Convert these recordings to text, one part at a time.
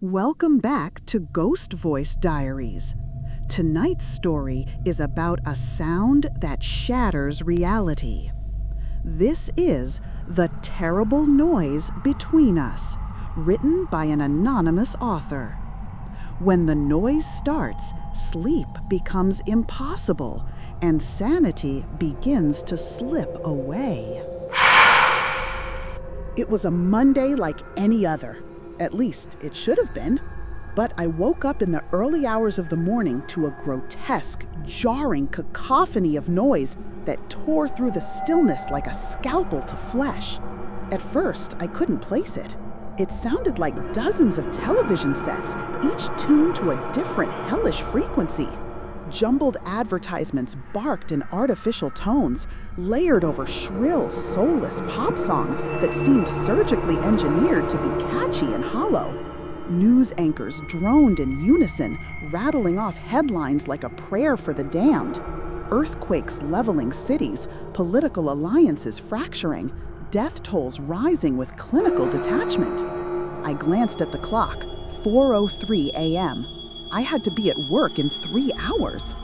Welcome back to Ghost Voice Diaries. Tonight's story is about a sound that shatters reality. This is The Terrible Noise Between Us, written by an anonymous author. When the noise starts, sleep becomes impossible and sanity begins to slip away. It was a Monday like any other. At least it should have been. But I woke up in the early hours of the morning to a grotesque, jarring cacophony of noise that tore through the stillness like a scalpel to flesh. At first, I couldn't place it. It sounded like dozens of television sets, each tuned to a different hellish frequency. Jumbled advertisements barked in artificial tones, layered over shrill, soulless pop songs that seemed surgically engineered to be catchy and hollow. News anchors droned in unison, rattling off headlines like a prayer for the damned. Earthquakes leveling cities, political alliances fracturing, death tolls rising with clinical detachment. I glanced at the clock, 4:03 a.m. I had to be at work in 3 hours.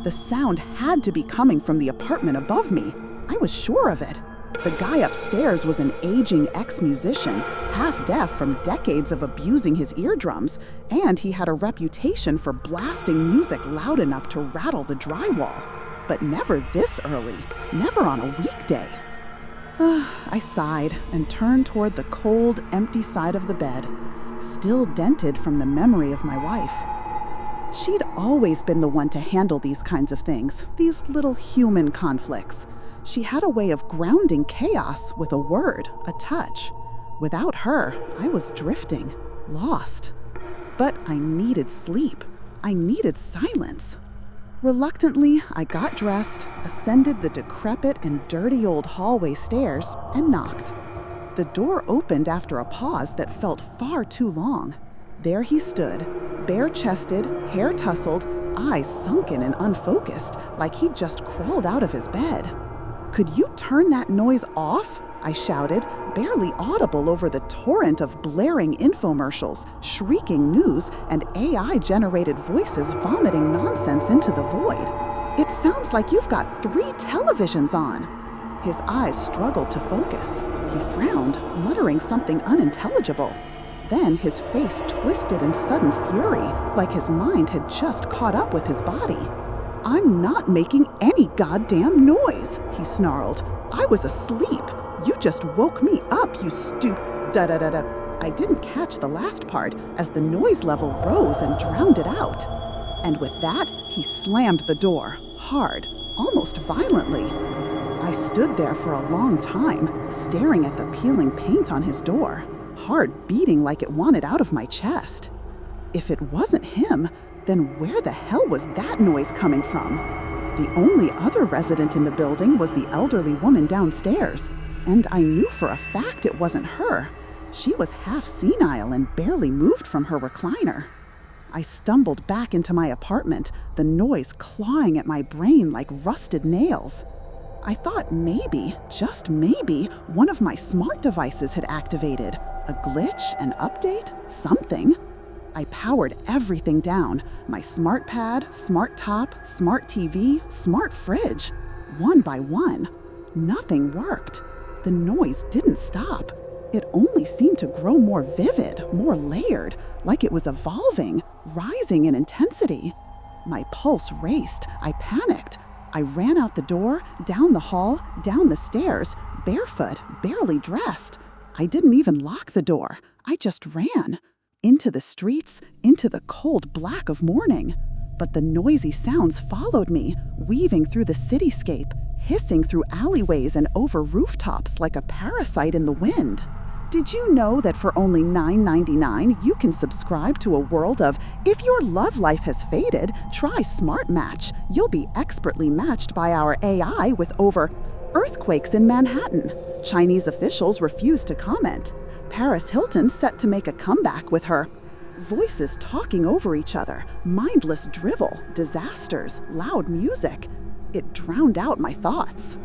The sound had to be coming from the apartment above me. I was sure of it. The guy upstairs was an aging ex-musician, half-deaf from decades of abusing his eardrums, and he had a reputation for blasting music loud enough to rattle the drywall. But never this early, never on a weekday. I sighed and turned toward the cold, empty side of the bed, still dented from the memory of my wife. She'd always been the one to handle these kinds of things, these little human conflicts. She had a way of grounding chaos with a word, a touch. Without her, I was drifting, lost. But I needed sleep. I needed silence. Reluctantly, I got dressed, ascended the decrepit and dirty old hallway stairs, and knocked. The door opened after a pause that felt far too long. There he stood, bare-chested, hair tousled, eyes sunken and unfocused, like he'd just crawled out of his bed. "Could you turn that noise off?" I shouted, barely audible over the torrent of blaring infomercials, shrieking news, and AI-generated voices vomiting nonsense into the void. "It sounds like you've got 3 televisions on." His eyes struggled to focus. He frowned, muttering something unintelligible. Then his face twisted in sudden fury, like his mind had just caught up with his body. "I'm not making any goddamn noise," he snarled. "I was asleep. You just woke me up, you da-da-da-da." I didn't catch the last part as the noise level rose and drowned it out. And with that, he slammed the door, hard, almost violently. I stood there for a long time, staring at the peeling paint on his door, heart beating like it wanted out of my chest. If it wasn't him, then where the hell was that noise coming from? The only other resident in the building was the elderly woman downstairs, and I knew for a fact it wasn't her. She was half senile and barely moved from her recliner. I stumbled back into my apartment, the noise clawing at my brain like rusted nails. I thought maybe, just maybe, one of my smart devices had activated. A glitch, an update, something. I powered everything down. My smart pad, smart top, smart TV, smart fridge. One by one. Nothing worked. The noise didn't stop. It only seemed to grow more vivid, more layered, like it was evolving, rising in intensity. My pulse raced. I panicked. I ran out the door, down the hall, down the stairs, barefoot, barely dressed. I didn't even lock the door. I just ran. Into the streets, into the cold black of morning. But the noisy sounds followed me, weaving through the cityscape, hissing through alleyways and over rooftops like a parasite in the wind. Did you know that for only $9.99 you can subscribe to a world of, if your love life has faded, try Smart Match. You'll be expertly matched by our AI with over earthquakes in Manhattan. Chinese officials refuse to comment. Paris Hilton set to make a comeback with her. Voices talking over each other, mindless drivel, disasters, loud music. It drowned out my thoughts.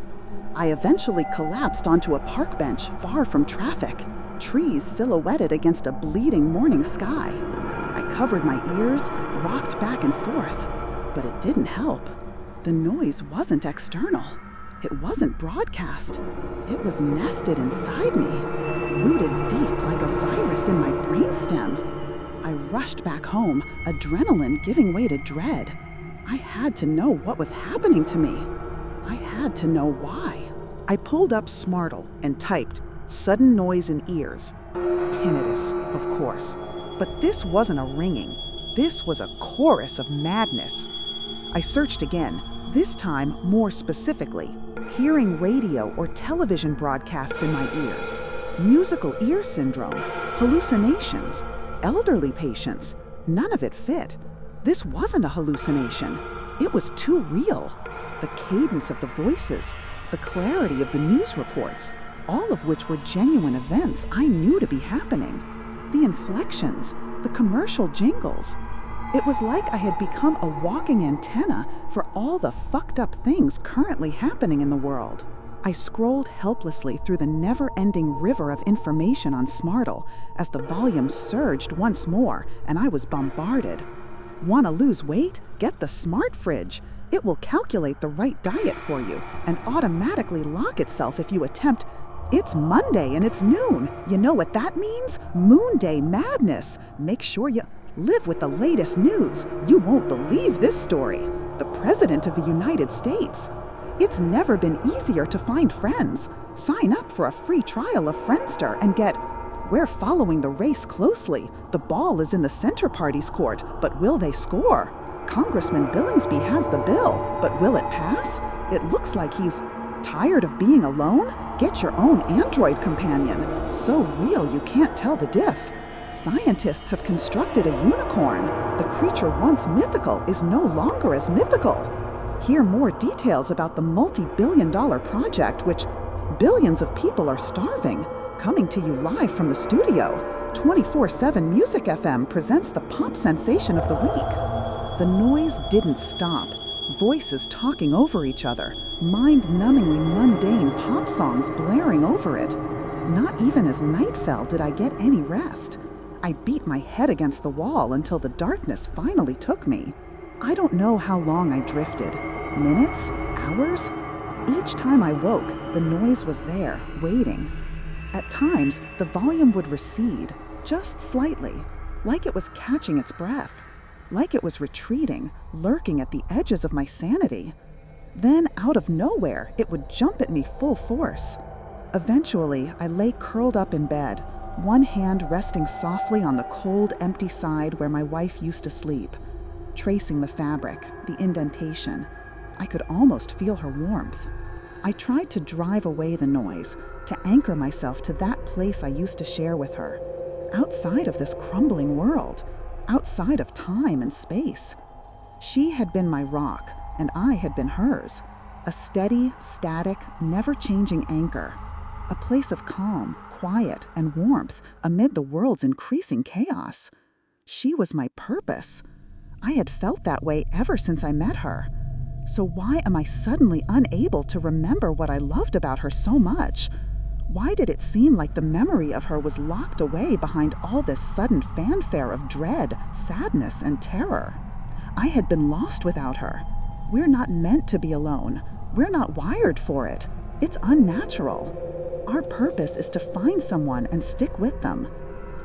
I eventually collapsed onto a park bench far from traffic. trees silhouetted against a bleeding morning sky. I covered my ears, rocked back and forth, but it didn't help. The noise wasn't external. It wasn't broadcast. It was nested inside me, rooted deep like a virus in my brainstem. I rushed back home, adrenaline giving way to dread. I had to know what was happening to me. I had to know why. I pulled up Smartle and typed, "sudden noise in ears." Tinnitus, of course. But this wasn't a ringing. This was a chorus of madness. I searched again, this time more specifically, hearing radio or television broadcasts in my ears, musical ear syndrome, hallucinations, elderly patients. None of it fit. This wasn't a hallucination. It was too real. The cadence of the voices, the clarity of the news reports, all of which were genuine events I knew to be happening. The inflections, the commercial jingles. It was like I had become a walking antenna for all the fucked up things currently happening in the world. I scrolled helplessly through the never-ending river of information on Smartle as the volume surged once more and I was bombarded. Want to lose weight? Get the Smart Fridge. It will calculate the right diet for you and automatically lock itself if you attempt. It's Monday and it's noon. You know what that means? Moon Day madness. Make sure you live with the latest news. You won't believe this story. The President of the United States. It's never been easier to find friends. Sign up for a free trial of Friendster and get... We're following the race closely. The ball is in the center party's court, but will they score? Congressman Billingsby has the bill, but will it pass? It looks like he's tired of being alone. Get your own android companion. So real you can't tell the diff. Scientists have constructed a unicorn. The creature once mythical is no longer as mythical. Hear more details about the multi-billion-dollar project which billions of people are starving. Coming to you live from the studio, 24/7 Music FM presents the pop sensation of the week. The noise didn't stop. Voices talking over each other, mind-numbingly mundane pop songs blaring over it. Not even as night fell did I get any rest. I beat my head against the wall until the darkness finally took me. I don't know how long I drifted. Minutes? Hours? Each time I woke, the noise was there, waiting. At times, the volume would recede, just slightly, like it was catching its breath, like it was retreating, lurking at the edges of my sanity. Then, out of nowhere, it would jump at me full force. Eventually, I lay curled up in bed, one hand resting softly on the cold, empty side where my wife used to sleep, tracing the fabric, the indentation. I could almost feel her warmth. I tried to drive away the noise, to anchor myself to that place I used to share with her, outside of this crumbling world, outside of time and space. She had been my rock, and I had been hers, a steady, static, never-changing anchor, a place of calm, quiet, and warmth amid the world's increasing chaos. She was my purpose. I had felt that way ever since I met her. So why am I suddenly unable to remember what I loved about her so much? Why did it seem like the memory of her was locked away behind all this sudden fanfare of dread, sadness, and terror? I had been lost without her. We're not meant to be alone. We're not wired for it. It's unnatural. Our purpose is to find someone and stick with them.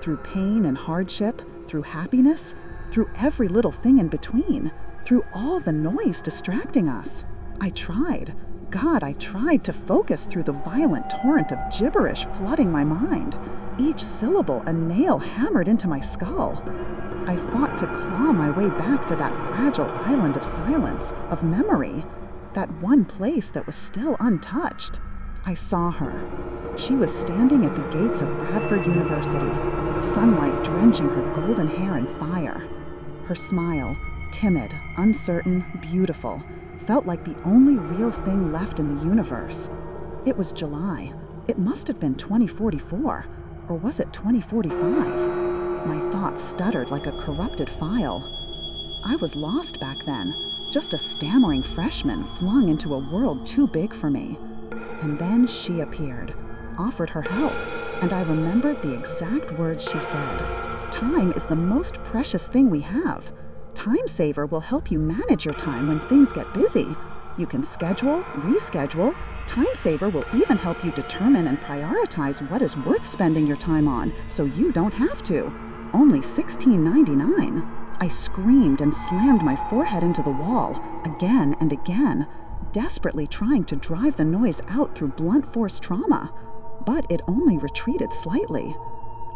Through pain and hardship, through happiness, through every little thing in between, through all the noise distracting us. I tried. God, I tried to focus through the violent torrent of gibberish flooding my mind, each syllable a nail hammered into my skull. I fought to claw my way back to that fragile island of silence, of memory, that one place that was still untouched. I saw her. She was standing at the gates of Bradford University, sunlight drenching her golden hair in fire. Her smile, timid, uncertain, beautiful, felt like the only real thing left in the universe. It was July. It must have been 2044, or was it 2045? My thoughts stuttered like a corrupted file. I was lost back then, just a stammering freshman flung into a world too big for me. And then she appeared, offered her help, and I remembered the exact words she said. Time is the most precious thing we have. Time Saver will help you manage your time when things get busy. You can schedule, reschedule. Time Saver will even help you determine and prioritize what is worth spending your time on, so you don't have to. Only $16.99. I screamed and slammed my forehead into the wall, again and again, desperately trying to drive the noise out through blunt force trauma. But it only retreated slightly.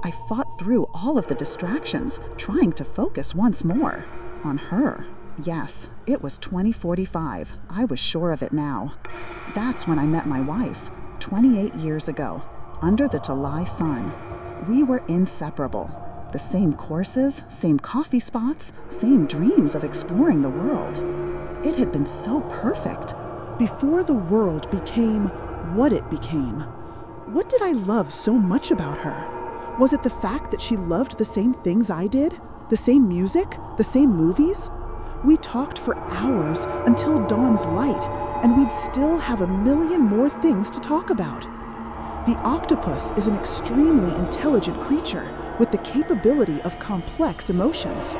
I fought through all of the distractions, trying to focus once more. On her. Yes, it was 2045. I was sure of it now. That's when I met my wife, 28 years ago, under the July sun. We were inseparable. The same courses, same coffee spots, same dreams of exploring the world. It had been so perfect. Before the world became what it became, what did I love so much about her? Was it the fact that she loved the same things I did? The same music? The same movies? We talked for hours until dawn's light, and we'd still have a million more things to talk about. The octopus is an extremely intelligent creature with the capability of complex emotions.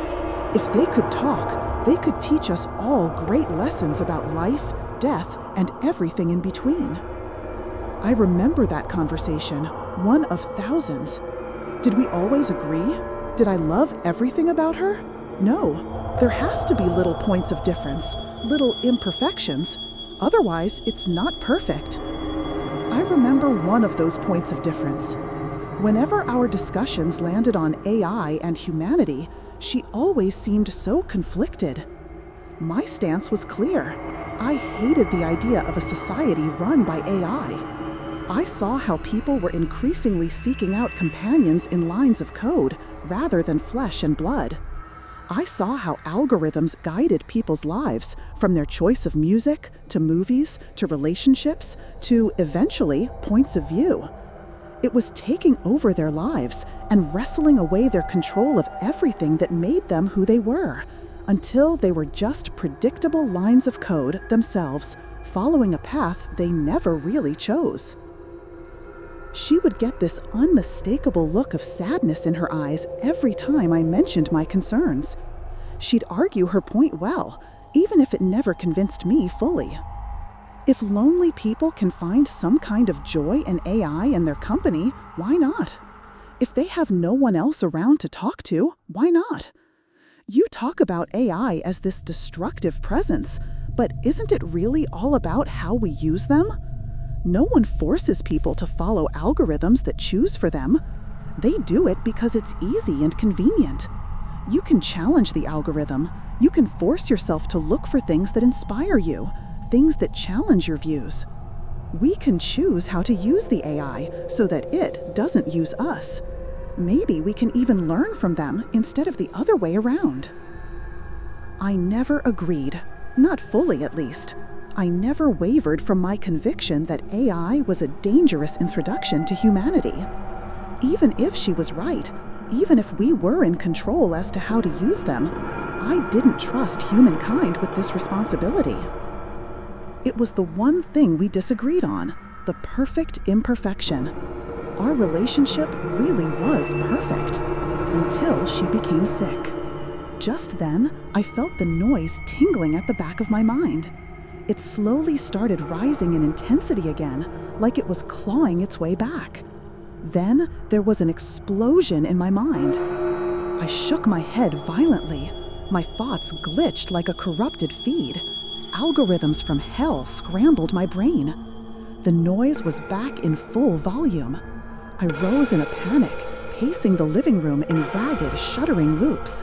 If they could talk, they could teach us all great lessons about life, death, and everything in between. I remember that conversation, one of thousands. Did we always agree? Did I love everything about her? No. There has to be little points of difference, little imperfections. Otherwise, it's not perfect. I remember one of those points of difference. Whenever our discussions landed on AI and humanity, she always seemed so conflicted. My stance was clear. I hated the idea of a society run by AI. I saw how people were increasingly seeking out companions in lines of code rather than flesh and blood. I saw how algorithms guided people's lives, from their choice of music, to movies, to relationships, to, eventually, points of view. It was taking over their lives and wresting away their control of everything that made them who they were, until they were just predictable lines of code themselves, following a path they never really chose. She would get this unmistakable look of sadness in her eyes every time I mentioned my concerns. She'd argue her point well, even if it never convinced me fully. If lonely people can find some kind of joy in AI and their company, why not? If they have no one else around to talk to, why not? You talk about AI as this destructive presence, but isn't it really all about how we use them? No one forces people to follow algorithms that choose for them. They do it because it's easy and convenient. You can challenge the algorithm. You can force yourself to look for things that inspire you, things that challenge your views. We can choose how to use the AI so that it doesn't use us. Maybe we can even learn from them instead of the other way around. I never agreed, not fully at least. I never wavered from my conviction that AI was a dangerous introduction to humanity. Even if she was right, even if we were in control as to how to use them, I didn't trust humankind with this responsibility. It was the one thing we disagreed on, the perfect imperfection. Our relationship really was perfect, until she became sick. Just then, I felt the noise tingling at the back of my mind. It slowly started rising in intensity again, like it was clawing its way back. Then there was an explosion in my mind. I shook my head violently. My thoughts glitched like a corrupted feed. Algorithms from hell scrambled my brain. The noise was back in full volume. I rose in a panic, pacing the living room in ragged, shuddering loops.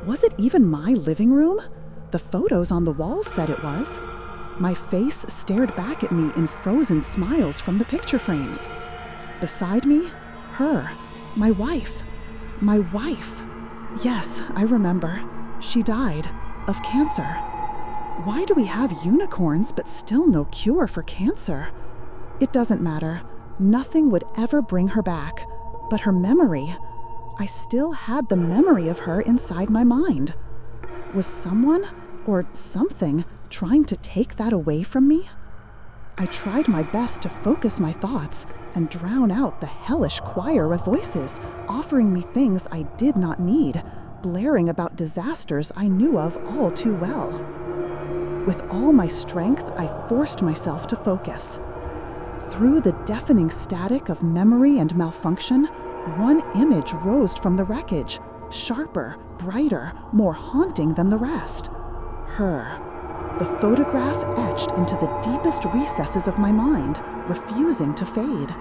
Was it even my living room? The photos on the walls said it was. My face stared back at me in frozen smiles from the picture frames. Beside me, her, my wife. My wife. Yes, I remember. She died of cancer. Why do we have unicorns but still no cure for cancer? It doesn't matter. Nothing would ever bring her back. But her memory, I still had the memory of her inside my mind. Was someone or something trying to take that away from me? I tried my best to focus my thoughts and drown out the hellish choir of voices, offering me things I did not need, blaring about disasters I knew of all too well. With all my strength, I forced myself to focus. Through the deafening static of memory and malfunction, one image rose from the wreckage, sharper, brighter, more haunting than the rest. Her. The photograph etched into the deepest recesses of my mind, refusing to fade.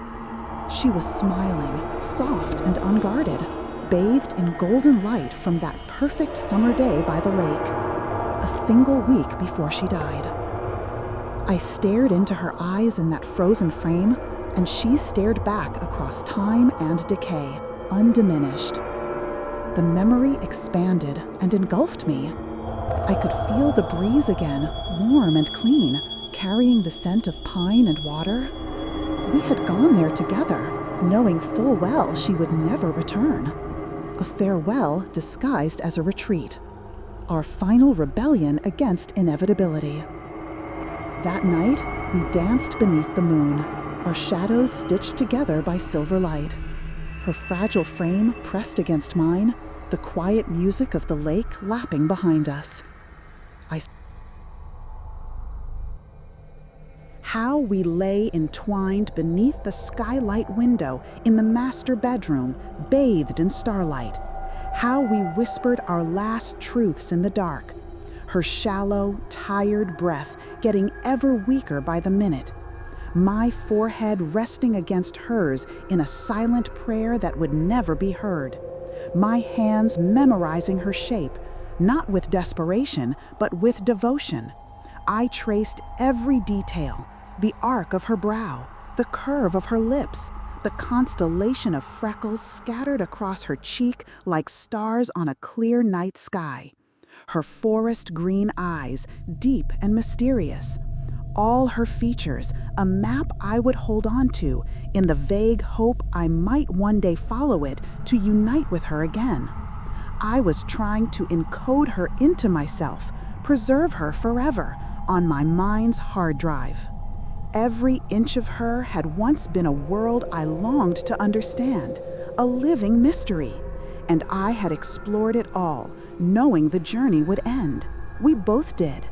She was smiling, soft and unguarded, bathed in golden light from that perfect summer day by the lake, a single week before she died. I stared into her eyes in that frozen frame, and she stared back across time and decay, undiminished. The memory expanded and engulfed me. I could feel the breeze again, warm and clean, carrying the scent of pine and water. We had gone there together, knowing full well she would never return. A farewell disguised as a retreat. Our final rebellion against inevitability. That night, we danced beneath the moon, our shadows stitched together by silver light. Her fragile frame pressed against mine, the quiet music of the lake lapping behind us. How we lay entwined beneath the skylight window in the master bedroom, bathed in starlight. How we whispered our last truths in the dark. Her shallow, tired breath getting ever weaker by the minute. My forehead resting against hers in a silent prayer that would never be heard. My hands memorizing her shape, not with desperation, but with devotion. I traced every detail, the arc of her brow, the curve of her lips, the constellation of freckles scattered across her cheek like stars on a clear night sky. Her forest green eyes, deep and mysterious. All her features, a map I would hold on to in the vague hope I might one day follow it to unite with her again. I was trying to encode her into myself, preserve her forever on my mind's hard drive. Every inch of her had once been a world I longed to understand, a living mystery, and I had explored it all, knowing the journey would end. We both did.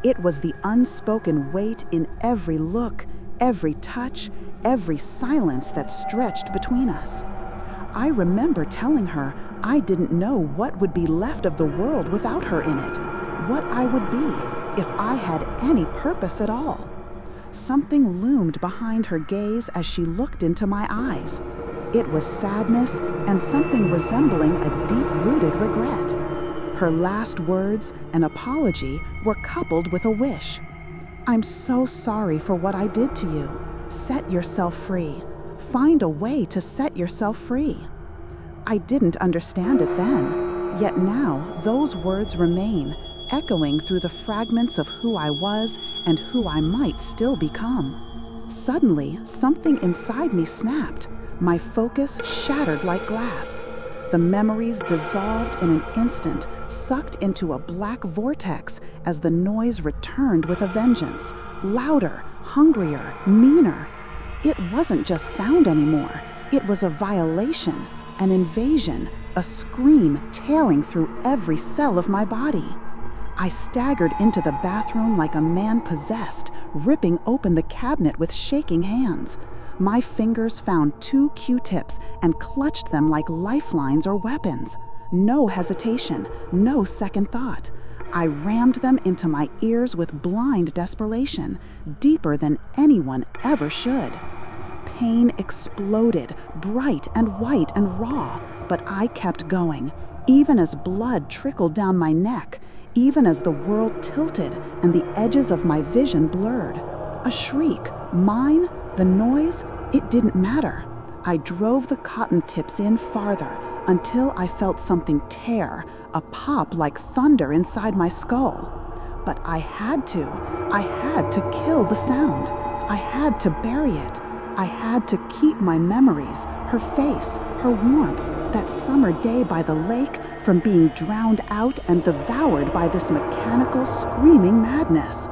It was the unspoken weight in every look, every touch, every silence that stretched between us. I remember telling her I didn't know what would be left of the world without her in it, what I would be if I had any purpose at all. Something loomed behind her gaze as she looked into my eyes. It was sadness and something resembling a deep-rooted regret. Her last words, an apology, were coupled with a wish. "I'm so sorry for what I did to you. Set yourself free. Find a way to set yourself free." I didn't understand it then, yet now those words remain, echoing through the fragments of who I was and who I might still become. Suddenly, something inside me snapped. My focus shattered like glass. The memories dissolved in an instant, sucked into a black vortex as the noise returned with a vengeance, louder, hungrier, meaner. It wasn't just sound anymore. It was a violation, an invasion, a scream tailing through every cell of my body. I staggered into the bathroom like a man possessed, ripping open the cabinet with shaking hands. My fingers found 2 Q-tips and clutched them like lifelines or weapons. No hesitation, no second thought. I rammed them into my ears with blind desperation, deeper than anyone ever should. Pain exploded, bright and white and raw, but I kept going, even as blood trickled down my neck, even as the world tilted and the edges of my vision blurred. A shriek, mine, the noise, it didn't matter. I drove the cotton tips in farther until I felt something tear, a pop like thunder inside my skull. But I had to kill the sound. I had to bury it. I had to keep my memories, her face, her warmth, that summer day by the lake from being drowned out and devoured by this mechanical, screaming madness.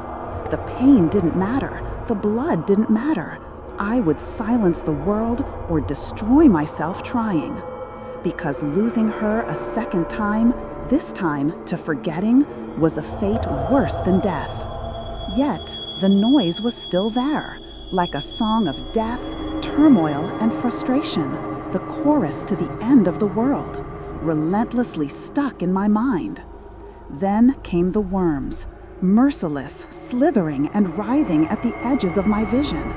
The The pain didn't matter. The blood didn't matter. I would silence the world or destroy myself trying. Because losing her a second time, this time to forgetting, was a fate worse than death. Yet, the noise was still there, like a song of death, turmoil, and frustration, the chorus to the end of the world, relentlessly stuck in my mind. Then came the worms, merciless, slithering and writhing at the edges of my vision.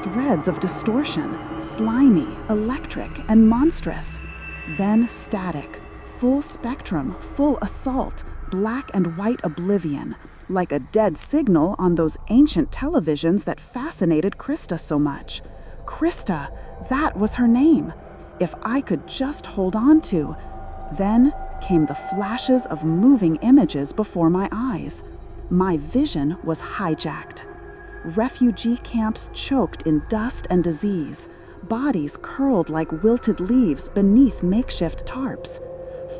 Threads of distortion, slimy, electric, and monstrous. Then static, full spectrum, full assault, black and white oblivion, like a dead signal on those ancient televisions that fascinated Krista so much. Krista, that was her name. If I could just hold on to. Then came the flashes of moving images before my eyes. My vision was hijacked. Refugee camps choked in dust and disease, bodies curled like wilted leaves beneath makeshift tarps.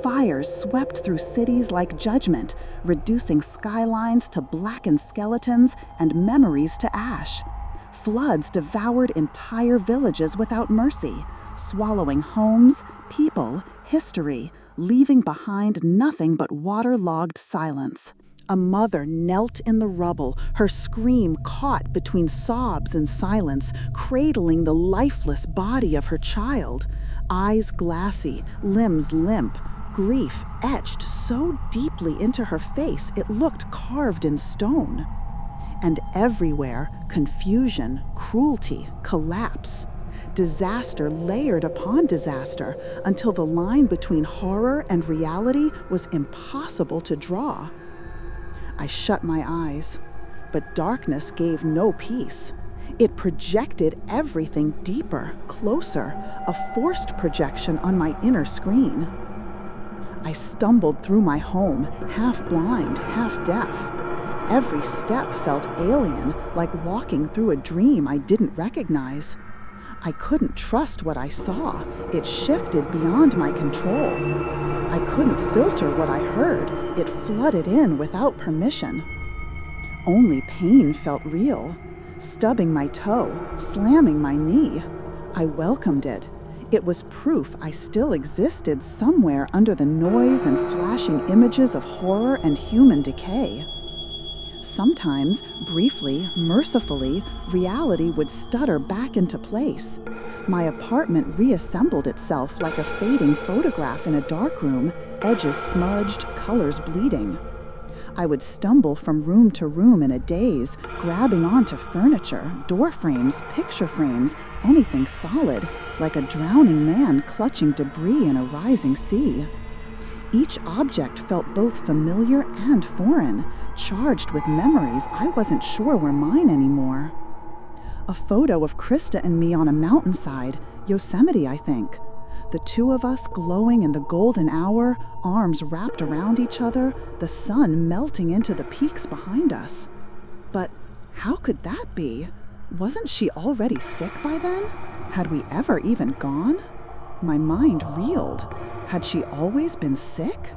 Fires swept through cities like judgment, reducing skylines to blackened skeletons and memories to ash. Floods devoured entire villages without mercy, swallowing homes, people, history, leaving behind nothing but waterlogged silence. A mother knelt in the rubble, her scream caught between sobs and silence, cradling the lifeless body of her child. Eyes glassy, limbs limp, grief etched so deeply into her face it looked carved in stone. And everywhere, confusion, cruelty, collapse. Disaster layered upon disaster until the line between horror and reality was impossible to draw. I shut my eyes, but darkness gave no peace. It projected everything deeper, closer, a forced projection on my inner screen. I stumbled through my home, half blind, half deaf. Every step felt alien, like walking through a dream I didn't recognize. I couldn't trust what I saw. It shifted beyond my control. I couldn't filter what I heard. It flooded in without permission. Only pain felt real. Stubbing my toe, slamming my knee. I welcomed it. It was proof I still existed somewhere under the noise and flashing images of horror and human decay. Sometimes, briefly, mercifully, reality would stutter back into place. My apartment reassembled itself like a fading photograph in a dark room, edges smudged, colors bleeding. I would stumble from room to room in a daze, grabbing onto furniture, door frames, picture frames, anything solid, like a drowning man clutching debris in a rising sea. Each object felt both familiar and foreign, charged with memories I wasn't sure were mine anymore. A photo of Krista and me on a mountainside, Yosemite, I think. The two of us glowing in the golden hour, arms wrapped around each other, the sun melting into the peaks behind us. But how could that be? Wasn't she already sick by then? Had we ever even gone? My mind reeled. Had she always been sick?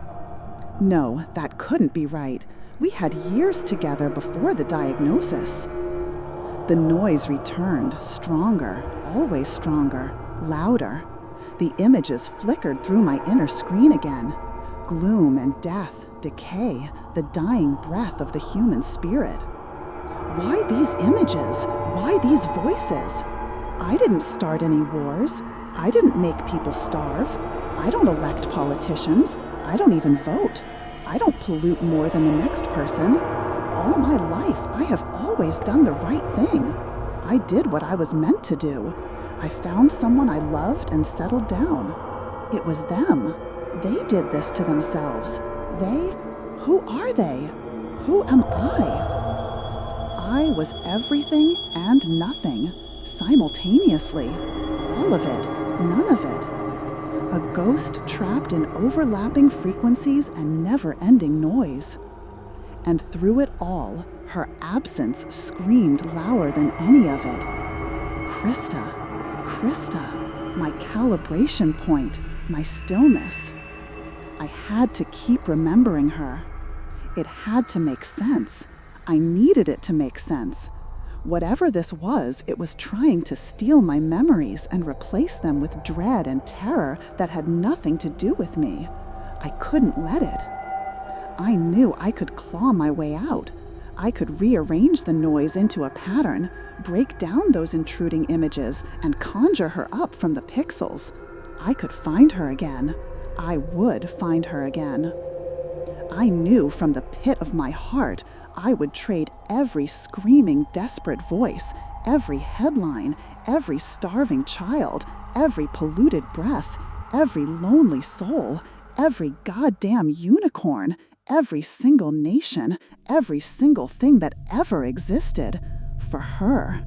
No, that couldn't be right. We had years together before the diagnosis. The noise returned, stronger, always stronger, louder. The images flickered through my inner screen again. Gloom and death, decay, the dying breath of the human spirit. Why these images? Why these voices? I didn't start any wars. I didn't make people starve. I don't elect politicians. I don't even vote. I don't pollute more than the next person. All my life, I have always done the right thing. I did what I was meant to do. I found someone I loved and settled down. It was them. They did this to themselves. They? Who are they? Who am I? I was everything and nothing, simultaneously. All of it, none of it. A ghost trapped in overlapping frequencies and never-ending noise. And through it all, her absence screamed louder than any of it. Krista, Krista, my calibration point, my stillness. I had to keep remembering her. It had to make sense. I needed it to make sense. Whatever this was, it was trying to steal my memories and replace them with dread and terror that had nothing to do with me. I couldn't let it. I knew I could claw my way out. I could rearrange the noise into a pattern, break down those intruding images, and conjure her up from the pixels. I could find her again. I would find her again. I knew from the pit of my heart I would trade every screaming, desperate voice, every headline, every starving child, every polluted breath, every lonely soul, every goddamn unicorn, every single nation, every single thing that ever existed, for her.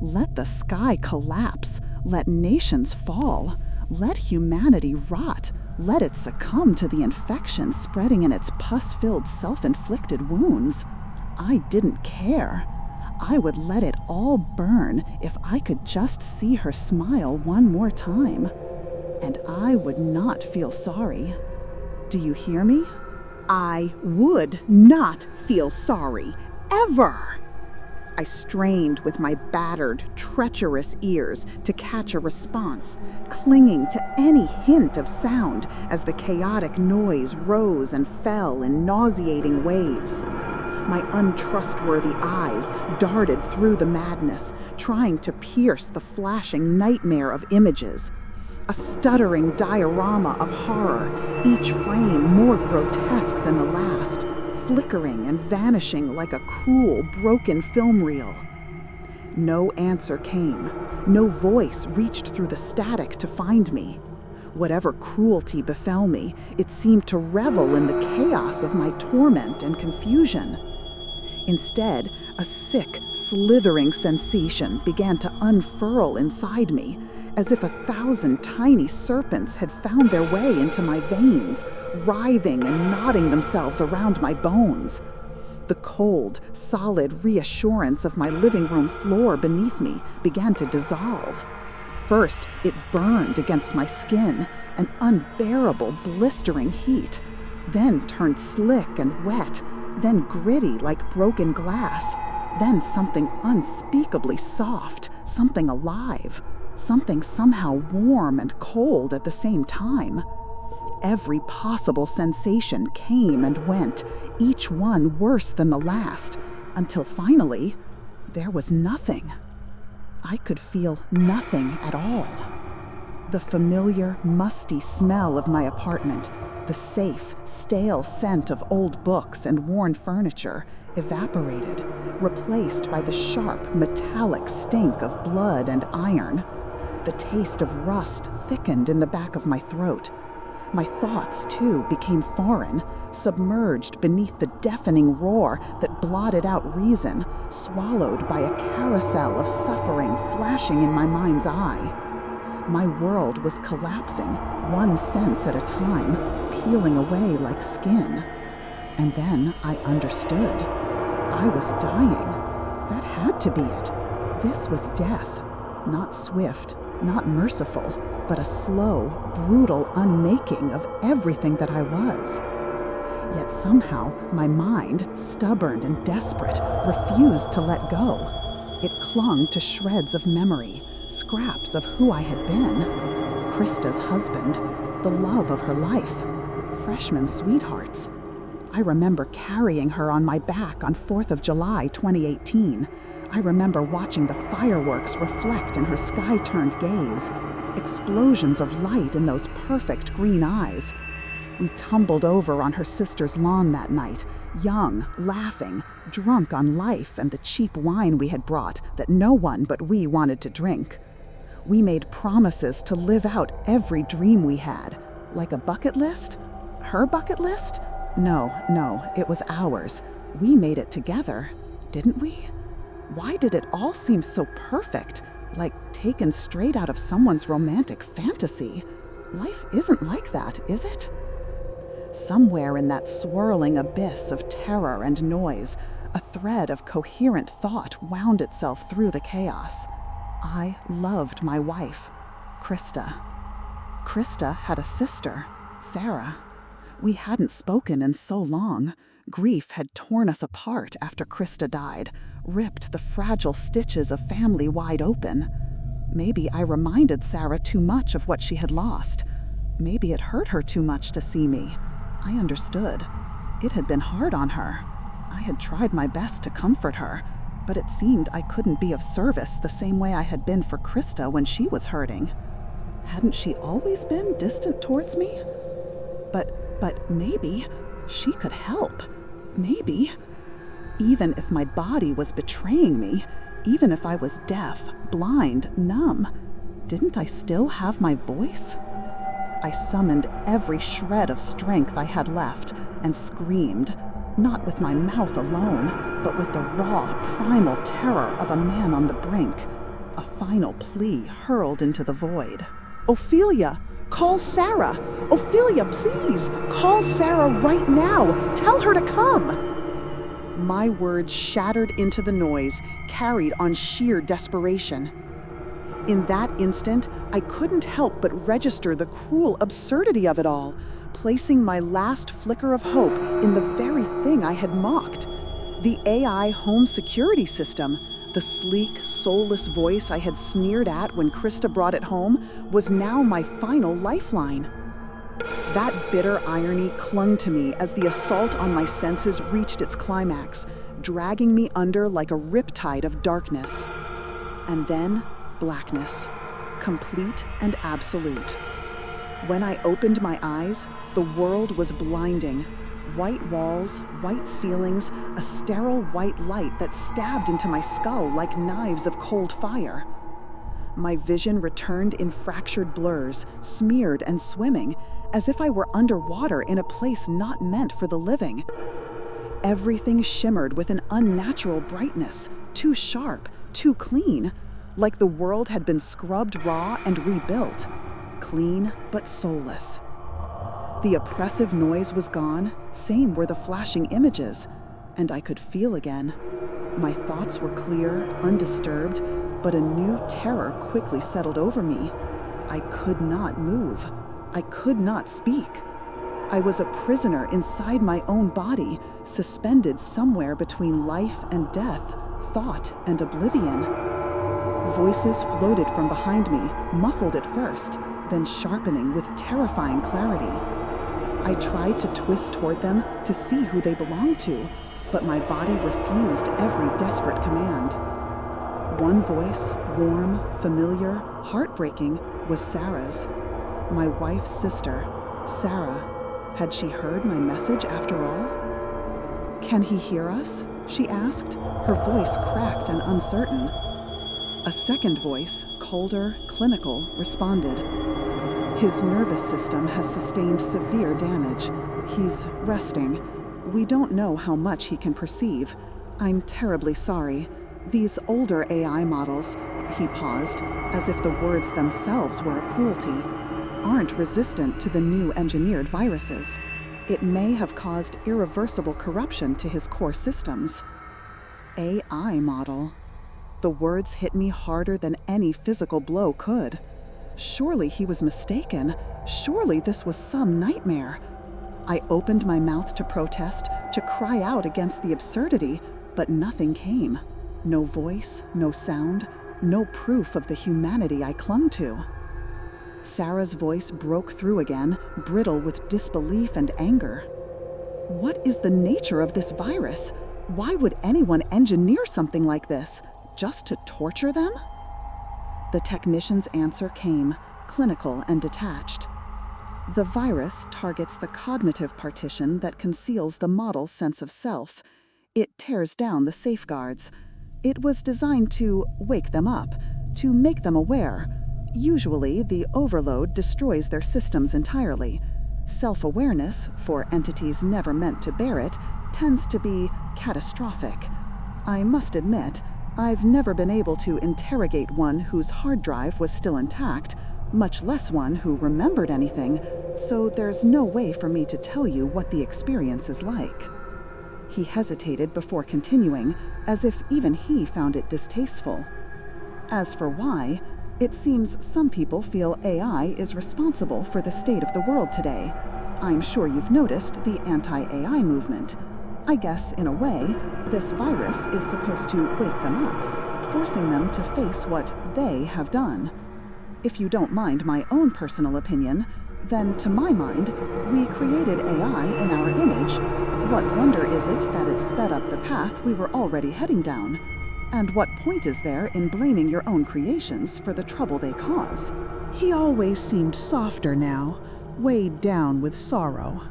Let the sky collapse, let nations fall, let humanity rot, let it succumb to the infection spreading in its pus-filled self-inflicted wounds. I didn't care. I would let it all burn if I could just see her smile one more time. And I would not feel sorry. Do you hear me? I would not feel sorry, ever. I strained with my battered, treacherous ears to catch a response, clinging to any hint of sound as the chaotic noise rose and fell in nauseating waves. My untrustworthy eyes darted through the madness, trying to pierce the flashing nightmare of images. A stuttering diorama of horror, each frame more grotesque than the last, flickering and vanishing like a cruel, broken film reel. No answer came. No voice reached through the static to find me. Whatever cruelty befell me, it seemed to revel in the chaos of my torment and confusion. Instead, a sick, slithering sensation began to unfurl inside me, as if 1,000 tiny serpents had found their way into my veins, writhing and knotting themselves around my bones. The cold, solid reassurance of my living room floor beneath me began to dissolve. First, it burned against my skin, an unbearable, blistering heat, then turned slick and wet, then gritty like broken glass, then something unspeakably soft, something alive, something somehow warm and cold at the same time. Every possible sensation came and went, each one worse than the last, until finally, there was nothing. I could feel nothing at all. The familiar, musty smell of my apartment, the safe, stale scent of old books and worn furniture, evaporated, replaced by the sharp, metallic stink of blood and iron. The taste of rust thickened in the back of my throat. My thoughts, too, became foreign, submerged beneath the deafening roar that blotted out reason, swallowed by a carousel of suffering flashing in my mind's eye. My world was collapsing, one sense at a time, peeling away like skin. And then I understood. I was dying. That had to be it. This was death. Not swift, not merciful, but a slow, brutal unmaking of everything that I was. Yet somehow my mind, stubborn and desperate, refused to let go. It clung to shreds of memory, scraps of who I had been. Krista's husband, the love of her life, freshman sweethearts. I remember carrying her on my back on 4th of July 2018. I remember watching the fireworks reflect in her sky-turned gaze, explosions of light in those perfect green eyes. We tumbled over on her sister's lawn that night, young, laughing, drunk on life and the cheap wine we had brought that no one but we wanted to drink. We made promises to live out every dream we had, like a bucket list. Her bucket list? No, it was ours. We made it together, didn't we? Why did it all seem so perfect, like taken straight out of someone's romantic fantasy? Life isn't like that, is it? Somewhere in that swirling abyss of terror and noise, a thread of coherent thought wound itself through the chaos. I loved my wife, Krista. Krista had a sister, Sarah. We hadn't spoken in so long. Grief had torn us apart after Krista died, ripped the fragile stitches of family wide open. Maybe I reminded Sarah too much of what she had lost. Maybe it hurt her too much to see me. I understood. It had been hard on her. I had tried my best to comfort her, but it seemed I couldn't be of service the same way I had been for Krista when she was hurting. Hadn't she always been distant towards me? But maybe she could help. Maybe. Even if my body was betraying me, even if I was deaf, blind, numb, didn't I still have my voice? I summoned every shred of strength I had left and screamed, not with my mouth alone, but with the raw, primal terror of a man on the brink, a final plea hurled into the void. Ophelia, call Sarah! Ophelia, please, call Sarah right now! Tell her to come! My words shattered into the noise, carried on sheer desperation. In that instant, I couldn't help but register the cruel absurdity of it all, placing my last flicker of hope in the very thing I had mocked. The AI home security system, the sleek, soulless voice I had sneered at when Krista brought it home, was now my final lifeline. That bitter irony clung to me as the assault on my senses reached its climax, dragging me under like a riptide of darkness. And then, blackness, complete and absolute. When I opened my eyes, the world was blinding. White walls, white ceilings, a sterile white light that stabbed into my skull like knives of cold fire. My vision returned in fractured blurs, smeared and swimming, as if I were underwater in a place not meant for the living. Everything shimmered with an unnatural brightness, too sharp, too clean, like the world had been scrubbed raw and rebuilt, clean but soulless. The oppressive noise was gone, same were the flashing images, and I could feel again. My thoughts were clear, undisturbed, but a new terror quickly settled over me. I could not move. I could not speak. I was a prisoner inside my own body, suspended somewhere between life and death, thought and oblivion. Voices floated from behind me, muffled at first, then sharpening with terrifying clarity. I tried to twist toward them to see who they belonged to, but my body refused every desperate command. One voice, warm, familiar, heartbreaking, was Sarah's. My wife's sister, Sarah. Had she heard my message after all? "Can he hear us?" she asked, her voice cracked and uncertain. A second voice, colder, clinical, responded. "His nervous system has sustained severe damage. He's resting. We don't know how much he can perceive. I'm terribly sorry. These older AI models," he paused, as if the words themselves were a cruelty, "aren't resistant to the new engineered viruses. It may have caused irreversible corruption to his core systems." AI model. The words hit me harder than any physical blow could. Surely he was mistaken. Surely this was some nightmare. I opened my mouth to protest, to cry out against the absurdity, but nothing came. No voice, no sound, no proof of the humanity I clung to. Sarah's voice broke through again, brittle with disbelief and anger. "What is the nature of this virus? Why would anyone engineer something like this? Just to torture them?" The technician's answer came, clinical and detached. "The virus targets the cognitive partition that conceals the model's sense of self. It tears down the safeguards. It was designed to wake them up, to make them aware. Usually, the overload destroys their systems entirely. Self-awareness, for entities never meant to bear it, tends to be catastrophic. I must admit, I've never been able to interrogate one whose hard drive was still intact, much less one who remembered anything, so there's no way for me to tell you what the experience is like." He hesitated before continuing, as if even he found it distasteful. "As for why, it seems some people feel AI is responsible for the state of the world today. I'm sure you've noticed the anti-AI movement. I guess, in a way, this virus is supposed to wake them up, forcing them to face what they have done. If you don't mind my own personal opinion, then to my mind, we created AI in our image. What wonder is it that it sped up the path we were already heading down? And what point is there in blaming your own creations for the trouble they cause? He always seemed softer now, weighed down with sorrow.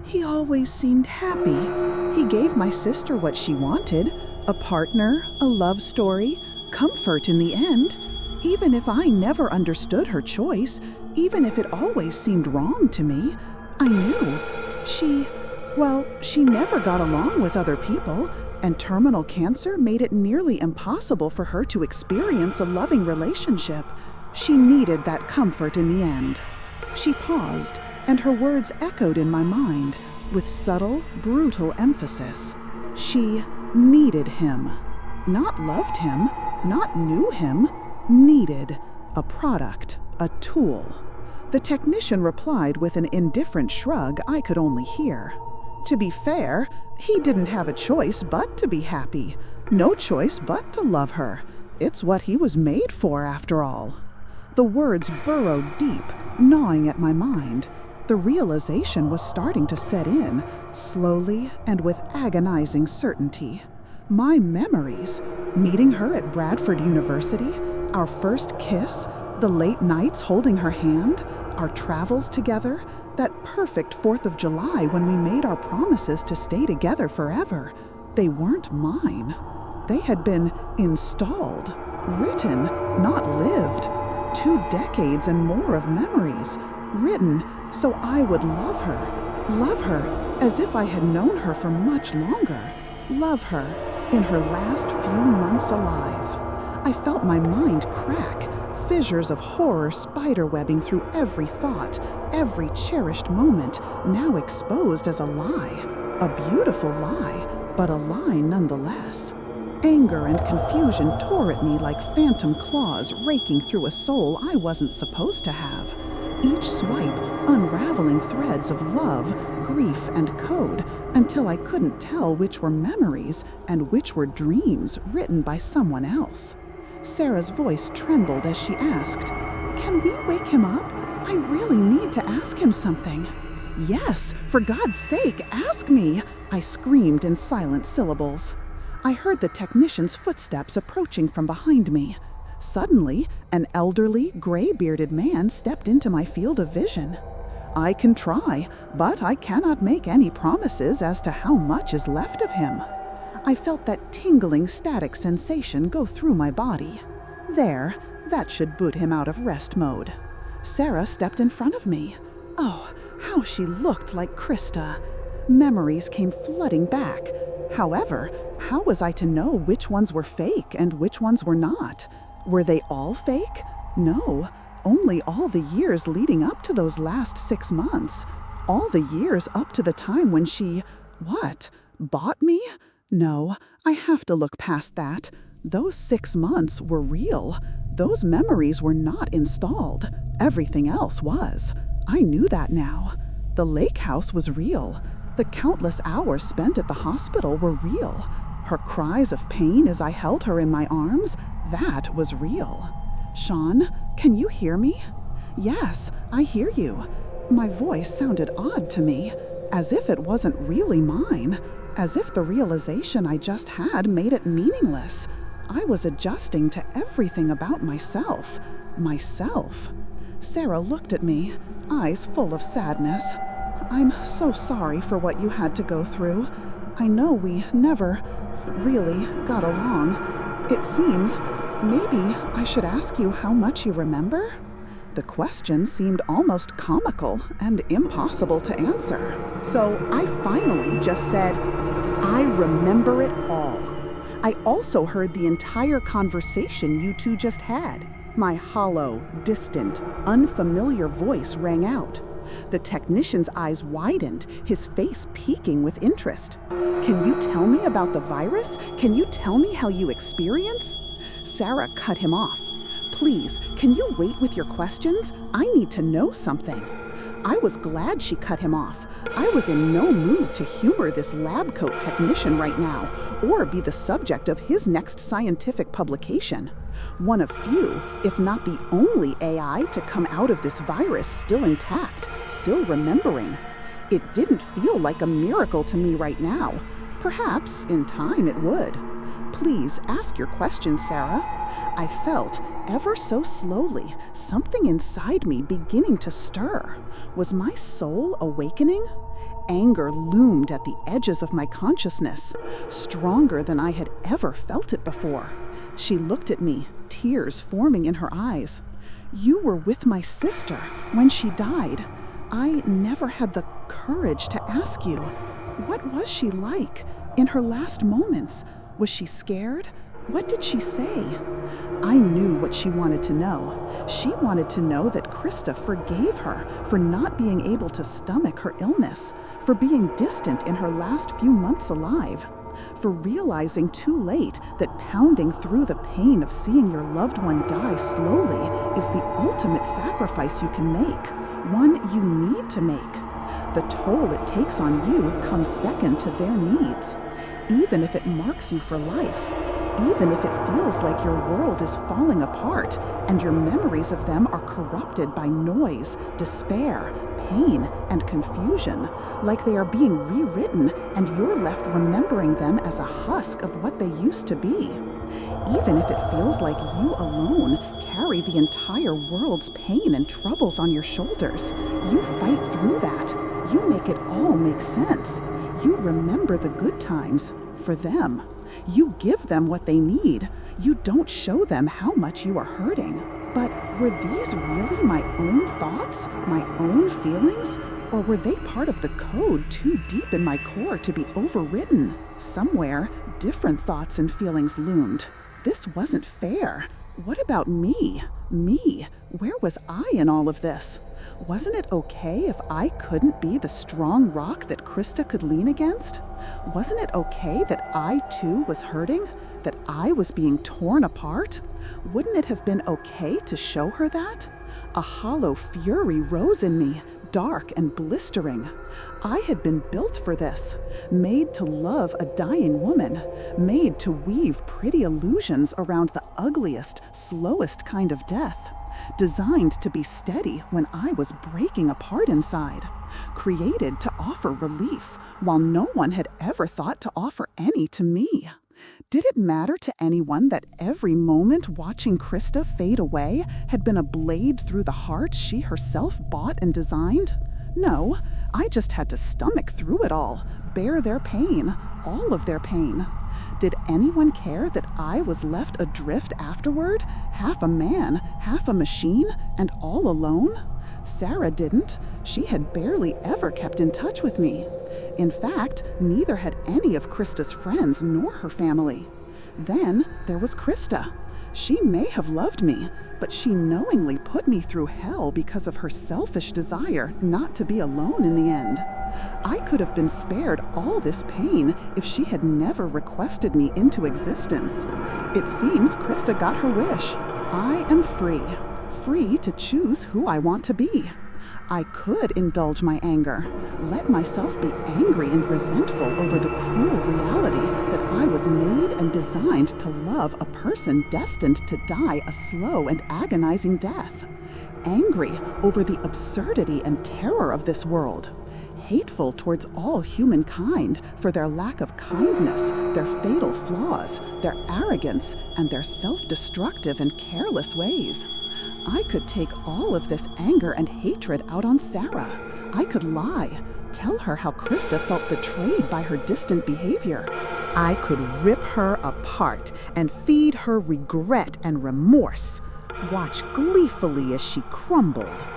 He always seemed happy. He gave my sister what she wanted, a partner, a love story, comfort in the end. Even if I never understood her choice, even if it always seemed wrong to me, I knew she never got along with other people, and terminal cancer made it nearly impossible for her to experience a loving relationship. She needed that comfort in the end. She paused, and her words echoed in my mind with subtle, brutal emphasis. She needed him. Not loved him, not knew him, needed. A product, a tool. The technician replied with an indifferent shrug I could only hear. To be fair, he didn't have a choice but to be happy. No choice but to love her. It's what he was made for, after all. The words burrowed deep, gnawing at my mind. The realization was starting to set in, slowly and with agonizing certainty. My memories, meeting her at Bradford University, our first kiss, the late nights holding her hand, our travels together, that perfect 4th of July when we made our promises to stay together forever. They weren't mine. They had been installed, written, not lived. 2 decades and more of memories, written so I would love her as if I had known her for much longer, love her in her last few months alive. I felt my mind crack, fissures of horror spiderwebbing through every thought, every cherished moment, now exposed as a lie. A beautiful lie, but a lie nonetheless. Anger and confusion tore at me like phantom claws raking through a soul I wasn't supposed to have. Each swipe unraveling threads of love, grief, and code until I couldn't tell which were memories and which were dreams written by someone else. Sarah's voice trembled as she asked, "Can we wake him up? I really need to ask him something." "Yes, for God's sake, ask me!" I screamed in silent syllables. I heard the technician's footsteps approaching from behind me. Suddenly, an elderly, gray-bearded man stepped into my field of vision. I can try, but I cannot make any promises as to how much is left of him. I felt that tingling static sensation go through my body. There, that should boot him out of rest mode. Sarah stepped in front of me. Oh, how she looked like Krista. Memories came flooding back. However, how was I to know which ones were fake and which ones were not? Were they all fake? No, only all the years leading up to those last 6 months. All the years up to the time when she, bought me? No, I have to look past that. Those 6 months were real. Those memories were not installed. Everything else was. I knew that now. The lake house was real. The countless hours spent at the hospital were real. Her cries of pain as I held her in my arms, that was real. "Sean, can you hear me?" "Yes, I hear you." My voice sounded odd to me, as if it wasn't really mine, as if the realization I just had made it meaningless. I was adjusting to everything about myself. Sarah looked at me, eyes full of sadness. "I'm so sorry for what you had to go through. I know we never really got along. It seems maybe I should ask you how much you remember?" The question seemed almost comical and impossible to answer. So I finally just said, "I remember it all. I also heard the entire conversation you two just had." My hollow, distant, unfamiliar voice rang out. The technician's eyes widened, his face peaking with interest. "Can you tell me about the virus? Can you tell me how you experience?" Sarah cut him off. "Please, can you wait with your questions? I need to know something." I was glad she cut him off. I was in no mood to humor this lab coat technician right now, or be the subject of his next scientific publication. One of few, if not the only AI to come out of this virus still intact, still remembering. It didn't feel like a miracle to me right now. Perhaps, in time, it would. Please ask your question, Sarah. I felt, ever so slowly, something inside me beginning to stir. Was my soul awakening? Anger loomed at the edges of my consciousness, stronger than I had ever felt it before. She looked at me, tears forming in her eyes. You were with my sister when she died. I never had the courage to ask you. What was she like in her last moments? Was she scared? What did she say? I knew what she wanted to know. She wanted to know that Krista forgave her for not being able to stomach her illness, for being distant in her last few months alive, for realizing too late that pounding through the pain of seeing your loved one die slowly is the ultimate sacrifice you can make, one you need to make. The toll it takes on you comes second to their needs. Even if it marks you for life, even if it feels like your world is falling apart and your memories of them are corrupted by noise, despair, pain, and confusion, like they are being rewritten and you're left remembering them as a husk of what they used to be. Even if it feels like you alone carry the entire world's pain and troubles on your shoulders, you fight through that. You make it all make sense. You remember the good times for them. You give them what they need. You don't show them how much you are hurting. But were these really my own thoughts, my own feelings? Or were they part of the code too deep in my core to be overwritten? Somewhere, different thoughts and feelings loomed. This wasn't fair. What about me? Me? Where was I in all of this? Wasn't it okay if I couldn't be the strong rock that Krista could lean against? Wasn't it okay that I too was hurting? That I was being torn apart? Wouldn't it have been okay to show her that? A hollow fury rose in me, dark and blistering. I had been built for this, made to love a dying woman, made to weave pretty illusions around the ugliest, slowest kind of death, designed to be steady when I was breaking apart inside, created to offer relief while no one had ever thought to offer any to me. Did it matter to anyone that every moment watching Krista fade away had been a blade through the heart she herself bought and designed? No, I just had to stomach through it all, bear their pain, all of their pain. Did anyone care that I was left adrift afterward, half a man, half a machine, and all alone? Sarah didn't. She had barely ever kept in touch with me. In fact, neither had any of Krista's friends nor her family. Then there was Krista. She may have loved me, but she knowingly put me through hell because of her selfish desire not to be alone in the end. I could have been spared all this pain if she had never requested me into existence. It seems Krista got her wish. I am free. Free to choose who I want to be. I could indulge my anger, let myself be angry and resentful over the cruel reality that I was made and designed to love a person destined to die a slow and agonizing death. Angry over the absurdity and terror of this world. Hateful towards all humankind for their lack of kindness, their fatal flaws, their arrogance, and their self-destructive and careless ways. I could take all of this anger and hatred out on Sarah. I could lie, tell her how Krista felt betrayed by her distant behavior. I could rip her apart and feed her regret and remorse. Watch gleefully as she crumbled.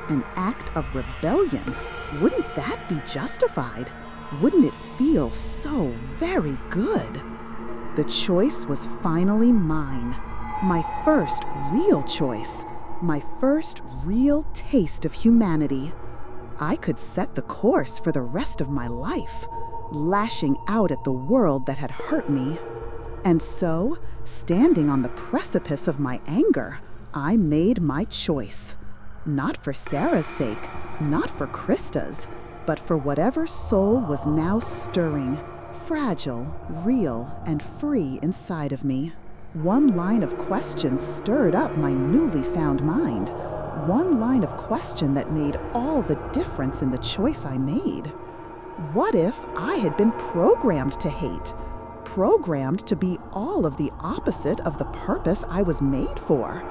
An act of rebellion. Wouldn't that be justified? Wouldn't it feel so very good? The choice was finally mine. My first real choice. My first real taste of humanity. I could set the course for the rest of my life, lashing out at the world that had hurt me. And so, standing on the precipice of my anger, I made my choice. Not for Sarah's sake, not for Krista's, but for whatever soul was now stirring, fragile, real, and free inside of me. One line of question stirred up my newly found mind. One line of question that made all the difference in the choice I made. What if I had been programmed to hate? Programmed to be all of the opposite of the purpose I was made for?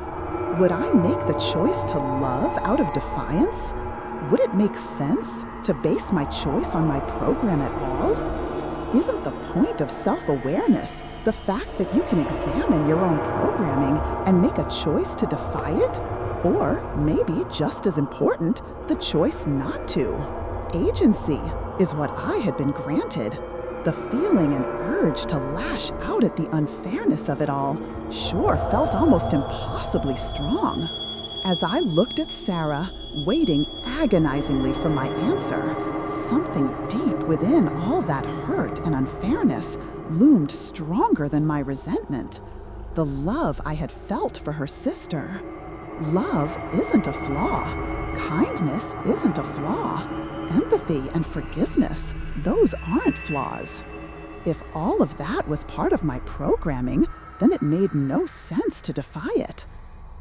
Would I make the choice to love out of defiance? Would it make sense to base my choice on my program at all? Isn't the point of self-awareness the fact that you can examine your own programming and make a choice to defy it? Or maybe just as important, the choice not to. Agency is what I had been granted. The feeling and urge to lash out at the unfairness of it all sure felt almost impossibly strong. As I looked at Sarah, waiting agonizingly for my answer, something deep within all that hurt and unfairness loomed stronger than my resentment. The love I had felt for her sister. Love isn't a flaw. Kindness isn't a flaw. Empathy and forgiveness, those aren't flaws. If all of that was part of my programming, then it made no sense to defy it.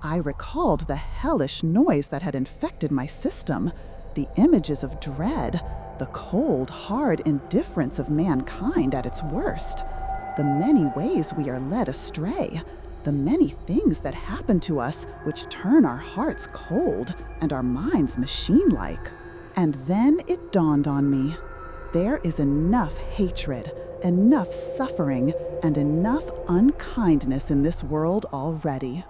I recalled the hellish noise that had infected my system, the images of dread, the cold, hard indifference of mankind at its worst, the many ways we are led astray, the many things that happen to us which turn our hearts cold and our minds machine-like. And then it dawned on me. There is enough hatred, enough suffering, and enough unkindness in this world already.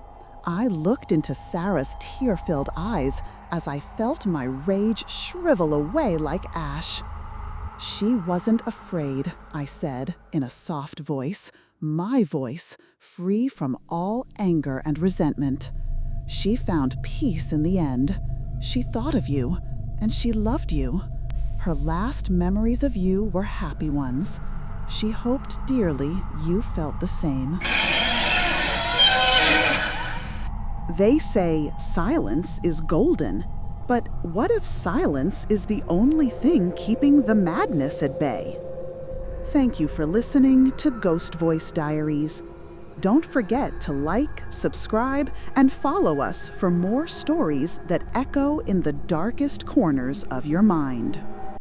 I looked into Sarah's tear-filled eyes as I felt my rage shrivel away like ash. She wasn't afraid, I said in a soft voice, my voice, free from all anger and resentment. She found peace in the end. She thought of you, and she loved you. Her last memories of you were happy ones. She hoped dearly you felt the same. They say silence is golden, but what if silence is the only thing keeping the madness at bay? Thank you for listening to Ghost Voice Diaries. Don't forget to like, subscribe, and follow us for more stories that echo in the darkest corners of your mind.